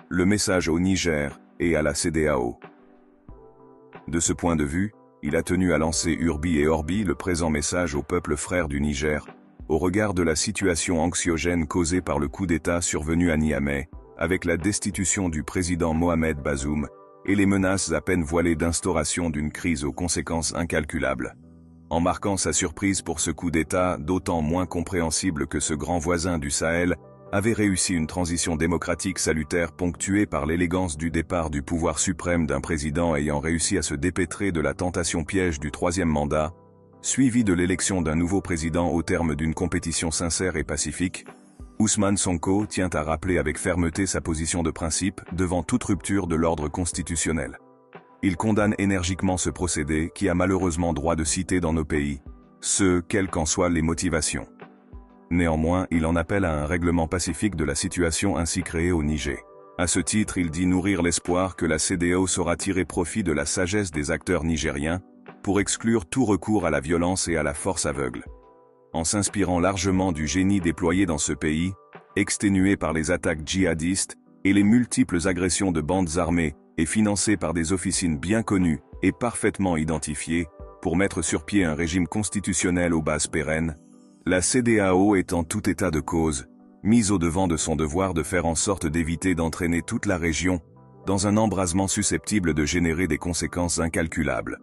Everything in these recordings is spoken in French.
le message au Niger et à la CEDEAO. De ce point de vue, il a tenu à lancer Urbi et Orbi le présent message au peuple frère du Niger, au regard de la situation anxiogène causée par le coup d'État survenu à Niamey, avec la destitution du président Mohamed Bazoum et les menaces à peine voilées d'instauration d'une crise aux conséquences incalculables. En marquant sa surprise pour ce coup d'État d'autant moins compréhensible que ce grand voisin du Sahel avait réussi une transition démocratique salutaire ponctuée par l'élégance du départ du pouvoir suprême d'un président ayant réussi à se dépêtrer de la tentation piège du troisième mandat, suivi de l'élection d'un nouveau président au terme d'une compétition sincère et pacifique, Ousmane Sonko tient à rappeler avec fermeté sa position de principe devant toute rupture de l'ordre constitutionnel. Il condamne énergiquement ce procédé qui a malheureusement droit de cité dans nos pays, ce quelles qu'en soient les motivations. Néanmoins, il en appelle à un règlement pacifique de la situation ainsi créée au Niger. À ce titre, il dit nourrir l'espoir que la CEDEAO saura tirer profit de la sagesse des acteurs nigériens pour exclure tout recours à la violence et à la force aveugle. En s'inspirant largement du génie déployé dans ce pays, exténué par les attaques djihadistes et les multiples agressions de bandes armées et financées par des officines bien connues et parfaitement identifiées, pour mettre sur pied un régime constitutionnel aux bases pérennes, la CEDEAO est en tout état de cause, mise au devant de son devoir de faire en sorte d'éviter d'entraîner toute la région dans un embrasement susceptible de générer des conséquences incalculables.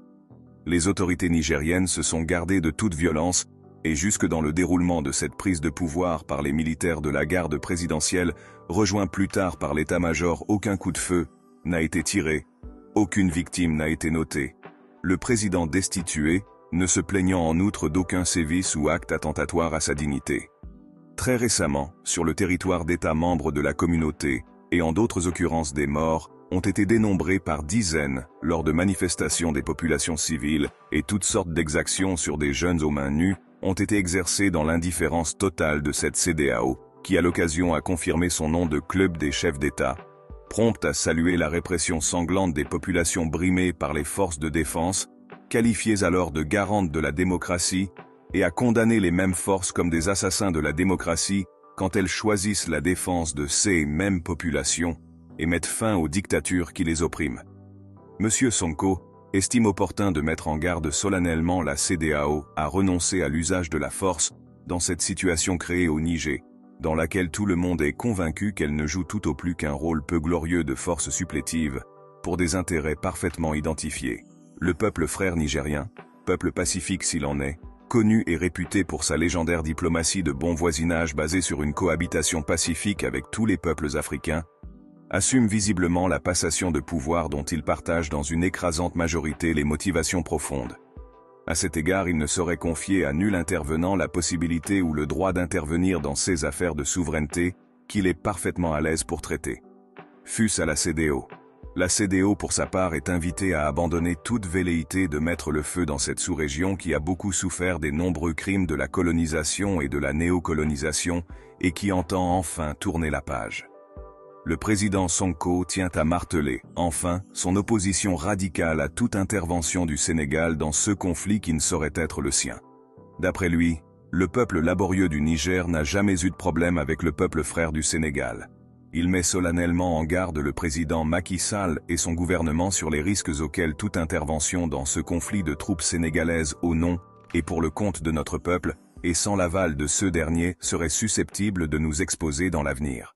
Les autorités nigériennes se sont gardées de toute violence, et jusque dans le déroulement de cette prise de pouvoir par les militaires de la garde présidentielle, rejoint plus tard par l'état-major, aucun coup de feu n'a été tiré, aucune victime n'a été notée. Le président destitué, ne se plaignant en outre d'aucun sévice ou acte attentatoire à sa dignité. Très récemment, sur le territoire d'États membres de la communauté, et en d'autres occurrences des morts, ont été dénombrés par dizaines lors de manifestations des populations civiles, et toutes sortes d'exactions sur des jeunes aux mains nues ont été exercées dans l'indifférence totale de cette CEDEAO, qui à l'occasion a confirmé son nom de club des chefs d'État, prompte à saluer la répression sanglante des populations brimées par les forces de défense, qualifiées alors de garantes de la démocratie, et à condamner les mêmes forces comme des assassins de la démocratie quand elles choisissent la défense de ces mêmes populations et mettent fin aux dictatures qui les oppriment. M. Sonko estime opportun de mettre en garde solennellement la CEDEAO à renoncer à l'usage de la force dans cette situation créée au Niger, dans laquelle tout le monde est convaincu qu'elle ne joue tout au plus qu'un rôle peu glorieux de force supplétive, pour des intérêts parfaitement identifiés. Le peuple frère nigérien, peuple pacifique s'il en est, connu et réputé pour sa légendaire diplomatie de bon voisinage basée sur une cohabitation pacifique avec tous les peuples africains, assume visiblement la passation de pouvoir dont il partage dans une écrasante majorité les motivations profondes. À cet égard, il ne saurait confier à nul intervenant la possibilité ou le droit d'intervenir dans ces affaires de souveraineté qu'il est parfaitement à l'aise pour traiter. Fût-ce à la CEDEAO. La CEDEAO pour sa part est invitée à abandonner toute velléité de mettre le feu dans cette sous-région qui a beaucoup souffert des nombreux crimes de la colonisation et de la néocolonisation et qui entend enfin tourner la page. Le président Sonko tient à marteler, enfin, son opposition radicale à toute intervention du Sénégal dans ce conflit qui ne saurait être le sien. D'après lui, le peuple laborieux du Niger n'a jamais eu de problème avec le peuple frère du Sénégal. Il met solennellement en garde le président Macky Sall et son gouvernement sur les risques auxquels toute intervention dans ce conflit de troupes sénégalaises au nom et pour le compte de notre peuple, et sans l'aval de ceux derniers, serait susceptible de nous exposer dans l'avenir.